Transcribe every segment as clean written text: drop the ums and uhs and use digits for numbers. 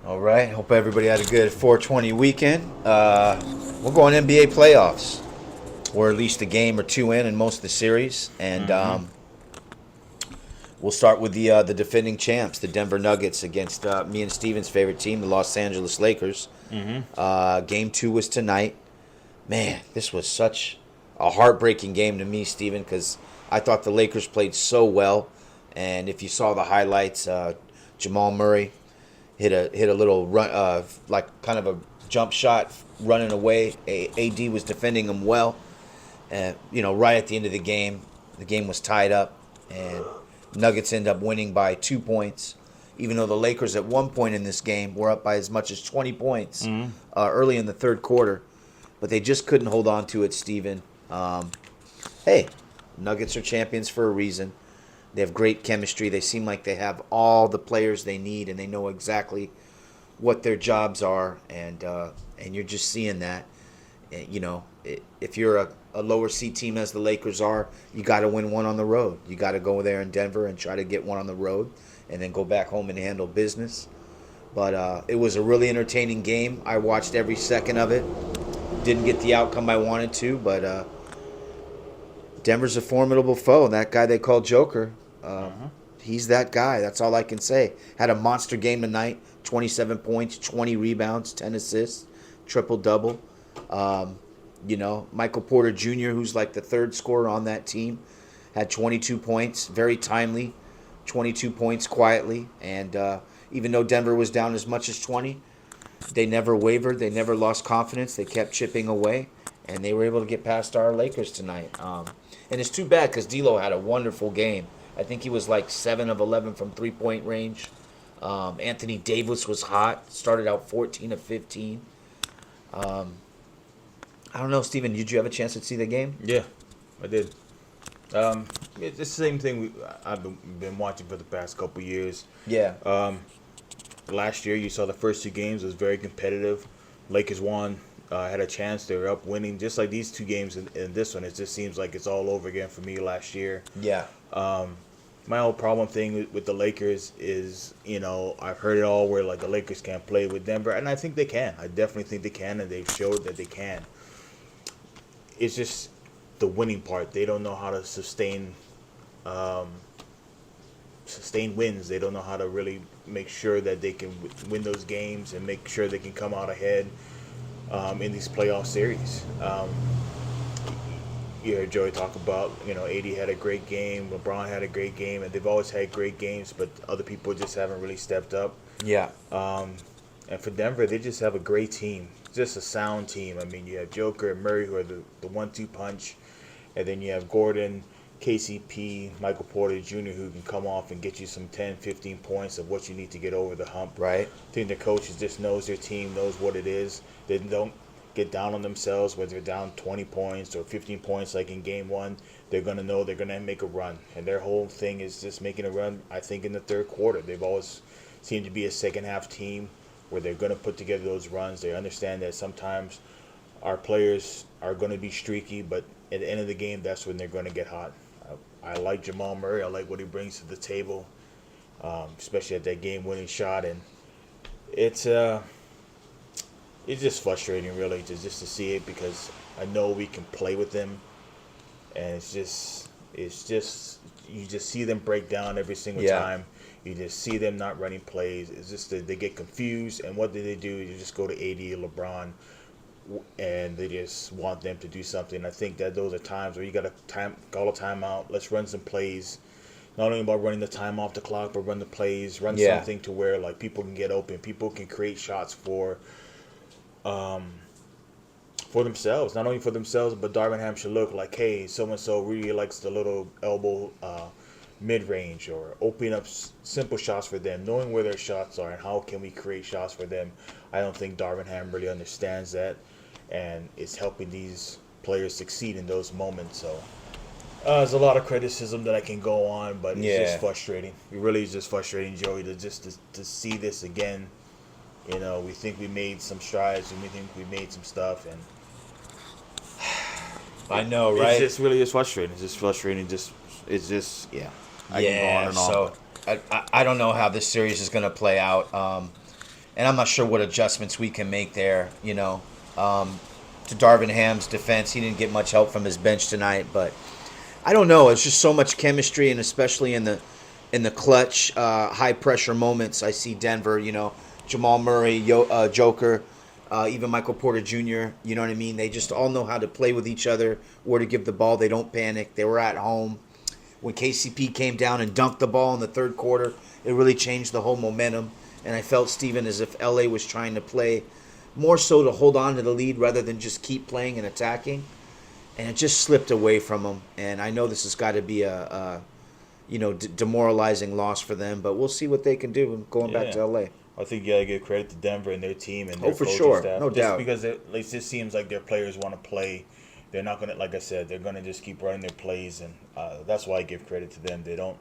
All right. Hope everybody had a good 420 weekend. We're going NBA playoffs, or at least a game or two in most of the series, and Mm-hmm. we'll start with the defending champs, the Denver Nuggets, against me and Steven's favorite team, the Los Angeles Lakers. Mm-hmm. Game two was tonight. Man, this was such a heartbreaking game to me, Steven, because I thought the Lakers played so well, and if you saw the highlights, Jamal Murray hit a little run, like kind of a jump shot running away. AD was defending him well, and right at the end of the game was tied up, and Nuggets end up winning by 2 points. Even though the Lakers at one point in this game were up by as much as 20 points Mm-hmm. early in the third quarter, but they just couldn't hold on to it, Steven. Hey, Nuggets are champions for a reason. They have great chemistry. They seem like they have all the players they need, and they know exactly what their jobs are. And you're just seeing that. If you're a lower seed team as the Lakers are, you got to win one on the road. You got to go there in Denver and try to get one on the road, and then go back home and handle business. But it was a really entertaining game. I watched every second of it. Didn't get the outcome I wanted to, but Denver's a formidable foe. And that guy they call Joker, uh, Uh-huh. he's that guy. That's all I can say. Had a monster game tonight. 27 points, 20 rebounds, 10 assists, triple double. Michael Porter Jr., who's like the third scorer on that team, had 22 points, very timely, 22 points quietly. And even though Denver was down as much as 20, they never wavered. They never lost confidence. They kept chipping away, and they were able to get past our Lakers tonight. And it's too bad because D'Lo had a wonderful game. I think he was like 7 of 11 from 3-point range. Anthony Davis was hot. Started out 14 of 15. I don't know, Steven, did you have a chance to see the game? Yeah, I did. It's the same thing I've been watching for the past couple years. Yeah. Last year, you saw the first two games. It was very competitive. Lakers won. Had a chance. They were up winning. Just like these two games in this one, it just seems like it's all over again for me last year. Yeah. My whole problem thing with the Lakers is, I've heard it all where like the Lakers can't play with Denver, and I think they can. I definitely think they can, and they've showed that they can. It's just the winning part. They don't know how to sustain wins. They don't know how to really make sure that they can win those games and make sure they can come out ahead in these playoff series. You heard Joey talk about, AD had a great game, LeBron had a great game, and they've always had great games, but other people just haven't really stepped up. Yeah. And for Denver, they just have a great team, just a sound team. I mean, you have Joker and Murray, who are the 1-2 punch, and then you have Gordon, KCP, Michael Porter Jr., who can come off and get you some 10, 15 points of what you need to get over the hump. Right. I think the coaches just knows their team, knows what it is. They don't get down on themselves, whether they're down 20 points or 15 points like in game one. They're going to know they're going to make a run. And their whole thing is just making a run, I think, in the third quarter. They've always seemed to be a second-half team where they're going to put together those runs. They understand that sometimes our players are going to be streaky, but at the end of the game, that's when they're going to get hot. I like Jamal Murray. I like what he brings to the table, especially at that game-winning shot. And it's just frustrating, really, just to see it because I know we can play with them, and it's just you just see them break down every single Yeah. time. You just see them not running plays. It's just that they get confused, and what do? You just go to AD or LeBron, and they just want them to do something. I think that those are times where you got to call a timeout. Let's run some plays. Not only about running the time off the clock, but run the plays, run Yeah. something to where like people can get open, people can create shots for themselves. Not only for themselves, but Darvin Ham should look like, hey, so and so really likes the little elbow mid-range, or opening up simple shots for them, knowing where their shots are and how can we create shots for them. I don't think Darvin Ham really understands that, and it's helping these players succeed in those moments. So there's a lot of criticism that I can go on, but it's Yeah. just frustrating. It really is just frustrating, Joey, to see this again. We think we made some strides, and we think we made some stuff, and I know, right? it's just really is frustrating. It's just frustrating. It's just yeah. I can go on and on. So I don't know how this series is going to play out. and I'm not sure what adjustments we can make there. To Darvin Ham's defense, he didn't get much help from his bench tonight, but I don't know. It's just so much chemistry, and especially in the clutch, high pressure moments. I see Denver. Jamal Murray, Joker, even Michael Porter Jr. You know what I mean? They just all know how to play with each other, where to give the ball. They don't panic. They were at home. When KCP came down and dunked the ball in the third quarter, it really changed the whole momentum. And I felt, Steven, as if LA was trying to play more so to hold on to the lead rather than just keep playing and attacking. And it just slipped away from them. And I know this has got to be a demoralizing loss for them, but we'll see what they can do going back to LA. I think you gotta give credit to Denver and their team and their for coaching sure, staff. no just doubt. Because at least it seems like their players want to play. They're not gonna, like I said, they're gonna just keep running their plays, and that's why I give credit to them. They don't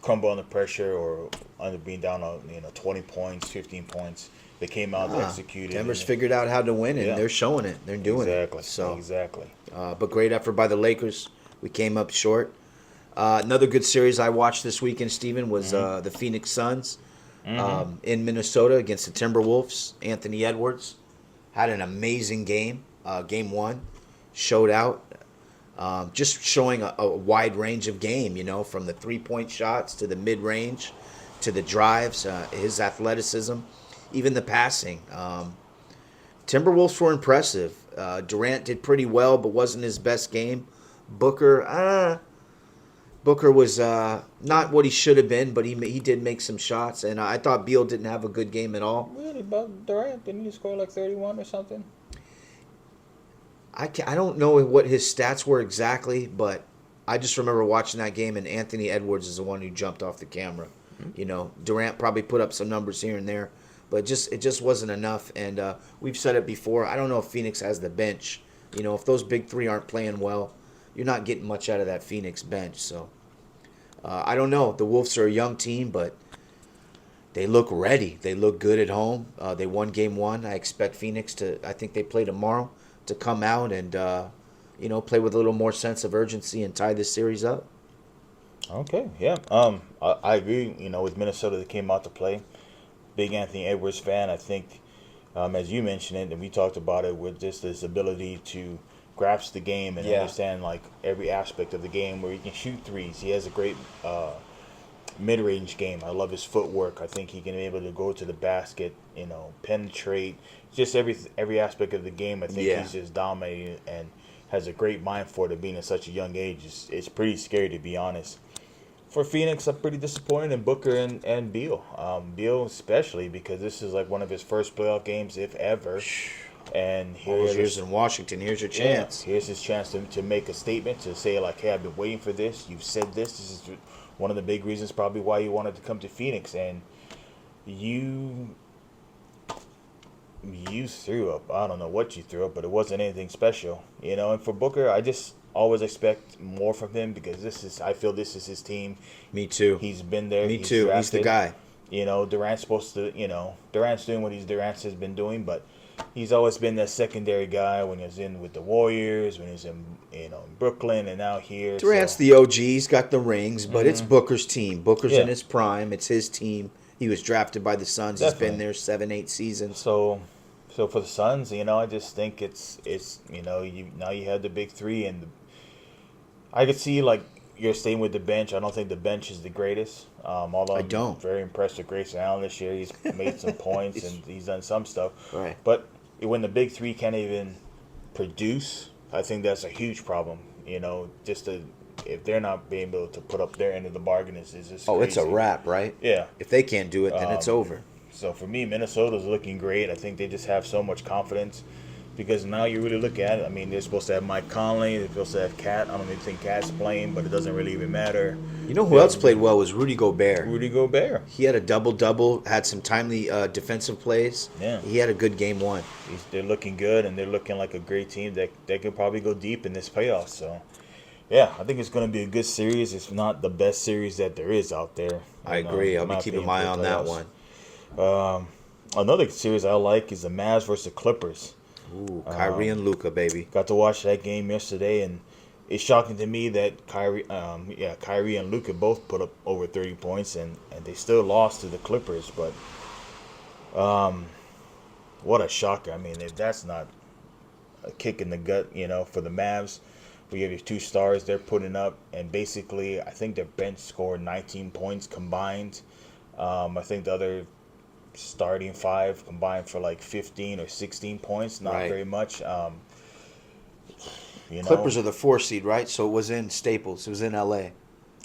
crumble under pressure or under being down on 20 points, 15 points. They came out and executed. Denver's figured out how to win, and they're showing it. They're doing it. Exactly. But great effort by the Lakers. We came up short. Another good series I watched this weekend, Steven, was the Phoenix Suns in Minnesota against the Timberwolves. Anthony Edwards had an amazing game. Game one, showed out. Just showing a wide range of game, from the three-point shots to the mid-range to the drives, his athleticism, even the passing. Timberwolves were impressive. Durant did pretty well, but wasn't his best game. Booker was not what he should have been, but he did make some shots, and I thought Beal didn't have a good game at all. Really, but Durant, didn't he score like 31 or something? I don't know what his stats were exactly, but I just remember watching that game, and Anthony Edwards is the one who jumped off the camera. Durant probably put up some numbers here and there, but it just wasn't enough. And we've said it before. I don't know if Phoenix has the bench. If those big three aren't playing well, you're not getting much out of that Phoenix bench. So I don't know. The Wolves are a young team, but they look ready. They look good at home. They won game one. I expect Phoenix to. I think they play tomorrow, to come out and play with a little more sense of urgency and tie this series up. Okay, yeah. I agree. With Minnesota, that came out to play. Big Anthony Edwards fan. I think, as you mentioned it, and we talked about it, with just his ability to grasp the game and understand like every aspect of the game, where he can shoot threes. He has a great mid-range game. I love his footwork. I think he can be able to go to the basket, penetrate. Just every aspect of the game. I think he's just dominating and has a great mind for it, being at such a young age. It's pretty scary, to be honest. For Phoenix, I'm pretty disappointed in Booker and Beal. Beal especially, because this is like one of his first playoff games, if ever. And here's in Washington. Here's your chance. Here's his chance to make a statement, to say like, hey, I've been waiting for this. You've said this. This is one of the big reasons probably why you wanted to come to Phoenix. And you threw up. I don't know what you threw up, but it wasn't anything special. And for Booker, I just always expect more from him, because I feel this is his team. Me too. He's been there. Me too. Drafted. He's the guy. Durant's supposed to, Durant's doing what Durant has been doing, but he's always been that secondary guy when he was in with the Warriors, when he was in, Brooklyn, and now here. Durant's the OG. He's got the rings, but it's Booker's team. Booker's in his prime. It's his team. He was drafted by the Suns. Definitely. He's been there 7-8 seasons. So for the Suns, I just think it's now you have the big three, and I could see like you're staying with the bench. I don't think the bench is the greatest. Although I'm very impressed with Grayson Allen this year. He's made some points and he's done some stuff. Right. But when the big three can't even produce, I think that's a huge problem. If they're not being able to put up their end of the bargain, it's just crazy. It's a wrap, right? Yeah. If they can't do it, then it's over. So for me, Minnesota's looking great. I think they just have so much confidence, because now you really look at it. I mean, they're supposed to have Mike Conley. They're supposed to have Cat. I don't even think Cat's playing, but it doesn't really even matter. Who else played well was Rudy Gobert. Rudy Gobert. He had a double-double, had some timely defensive plays. Yeah. He had a good game one. They're looking good, and they're looking like a great team that could probably go deep in this playoffs. So, yeah, I think it's going to be a good series. It's not the best series that there is out there. I agree. I'll be keeping my eye on that one. Another series I like is the Mavs versus the Clippers. Ooh, Kyrie and Luka, baby. Got to watch that game yesterday, and it's shocking to me that Kyrie and Luka both put up over 30 points, and they still lost to the Clippers. But what a shocker! I mean, if that's not a kick in the gut, for the Mavs, we have these two stars they're putting up, and basically, I think their bench scored 19 points combined. I think the other starting five combined for like 15 or 16 points, not Right. very much. Clippers are the 4 seed, right? So it was in Staples. It was in L.A.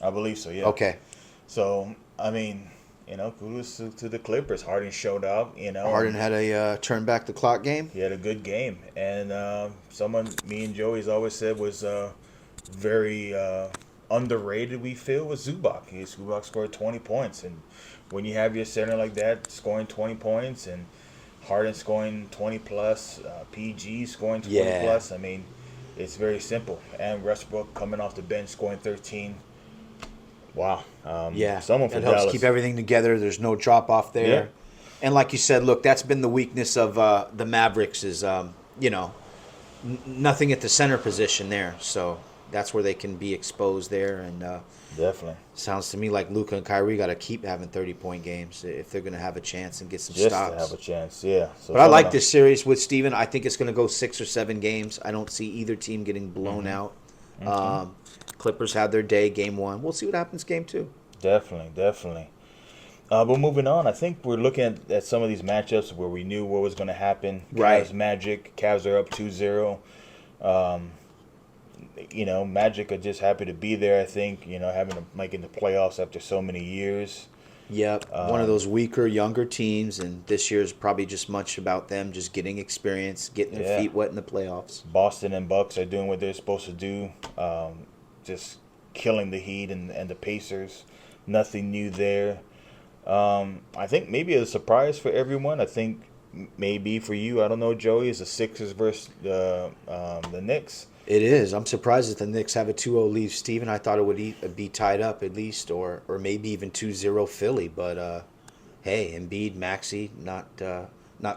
I believe so, yeah. Okay. So, I mean, kudos to the Clippers. Harden showed up, Harden had a turn back the clock game. He had a good game. And someone me and Joey's always said was very underrated, we feel, was Zubac. Zubac scored 20 points. And when you have your center like that scoring 20 points and Harden scoring 20 plus, PG scoring 20 Yeah. plus, I mean, it's very simple. And Westbrook coming off the bench scoring 13. Wow. Yeah, Someone from it helps Dallas. keep everything together. There's no drop off there. Yeah. And like you said, look, that's been the weakness of the Mavericks is, nothing at the center position there. So that's where they can be exposed there. And Definitely. sounds to me like Luka and Kyrie got to keep having 30-point games if they're going to have a chance and get some Just stops. to have a chance, yeah. So But I like someone- this series with Steven. I think it's going to go 6 or 7 games. I don't see either team getting blown out. Clippers had their day, game 1. We'll see what happens game 2. Definitely. But moving on, I think we're looking at some of these matchups where we knew what was going to happen. Right. Cavs, Magic. Cavs are up 2-0. Magic are just happy to be there, I think, making the playoffs after so many years. Yep, one of those weaker, younger teams, and this year's probably just much about them just getting experience, getting their Yeah. feet wet in the playoffs. Boston and Bucks are doing what they're supposed to do, just killing the Heat and the Pacers. Nothing new there. I think maybe a surprise for everyone. I think maybe for you, I don't know, Joey, is the Sixers versus the Knicks. It is. I'm surprised that the Knicks have a 2-0 lead, Steven. I thought it would be tied up at least, or maybe even 2-0 Philly. But hey, Embiid, Maxey, not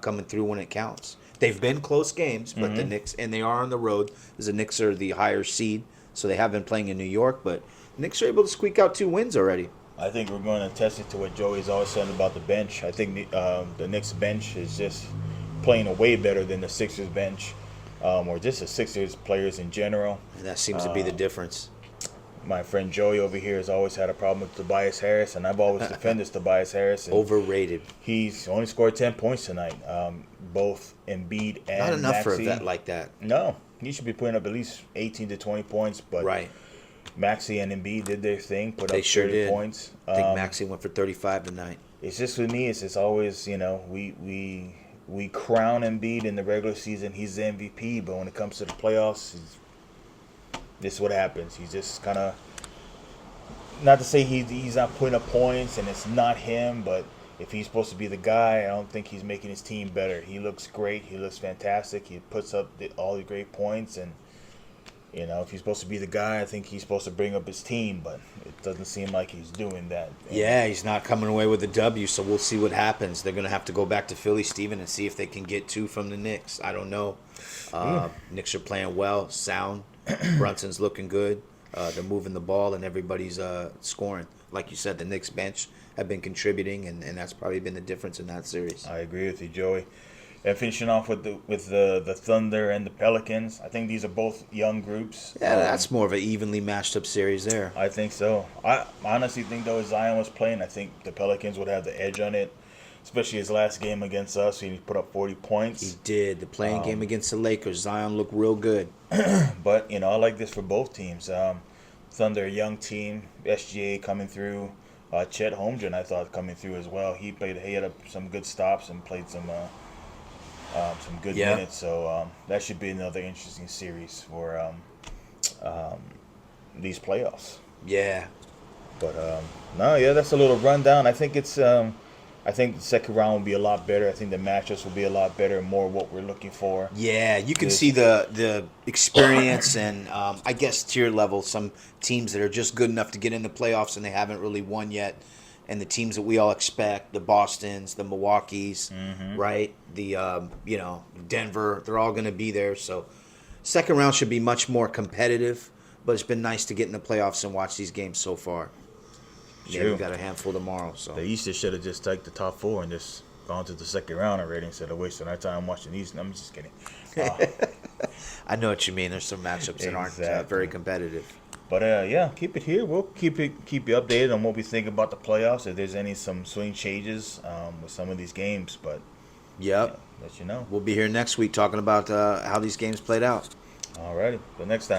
coming through when it counts. They've been close games, but the Knicks, and they are on the road, because the Knicks are the higher seed, so they have been playing in New York. But the Knicks are able to squeak out 2 wins already. I think we're going to test it to what Joey's always saying about the bench. I think the Knicks bench is just playing way better than the Sixers bench, or just the Sixers players in general. And that seems to be the difference. My friend Joey over here has always had a problem with Tobias Harris, and I've always defended Tobias Harris. And Overrated. he's only scored 10 points tonight, both Embiid and Not enough for a Maxey. vet like that. No, he should be putting up at least 18 to 20 points, but Right. Maxey and Embiid did their thing, put They up sure 30 did. points. I think Maxey went for 35 tonight. It's just with me, it's just always, we crown Embiid in the regular season. He's the MVP, but when it comes to the playoffs, this is what happens. He's just kind of, not to say he's not putting up points and it's not him, but if he's supposed to be the guy, I don't think he's making his team better. He looks great. He looks fantastic. He puts up all the great points, and if he's supposed to be the guy, I think he's supposed to bring up his team, but it doesn't seem like he's doing that. Yeah, he's not coming away with a W, so we'll see what happens. They're going to have to go back to Philly, Steven, and see if they can get 2 from the Knicks. I don't know. Knicks are playing well, sound. Brunson's looking good. They're moving the ball, and everybody's scoring. Like you said, the Knicks bench have been contributing, and that's probably been the difference in that series. I agree with you, Joey. And finishing off with the Thunder and the Pelicans, I think these are both young groups. Yeah, that's more of an evenly matched up series there. I think so. I honestly think, though, if Zion was playing, I think the Pelicans would have the edge on it, especially his last game against us. He put up 40 points. He did. The playing game against the Lakers, Zion looked real good. But, I like this for both teams. Thunder, a young team, SGA coming through. Chet Holmgren, I thought, coming through as well. He had some good stops and played some good minutes. So that should be another interesting series for these playoffs. Yeah. But that's a little rundown. I think I think the second round will be a lot better. I think the matchups will be a lot better and more what we're looking for. Yeah, you can see the experience and I guess tier level. Some teams that are just good enough to get in the playoffs and they haven't really won yet, and the teams that we all expect, the Bostons, the Milwaukees, right? The Denver, they're all going to be there. So second round should be much more competitive. but it's been nice to get in the playoffs and watch these games so far. Yeah, True. we've got a handful tomorrow. So The East should have just taken the top 4 and just gone to the second round already instead of wasting our time watching these. I'm just kidding. I know what you mean. There's some matchups that aren't Exactly. very competitive. But yeah, keep it here. We'll keep you updated on what we think about the playoffs. If there's some swing changes with some of these games, but Yep. let you know. We'll be here next week talking about how these games played out. Alrighty, till next time.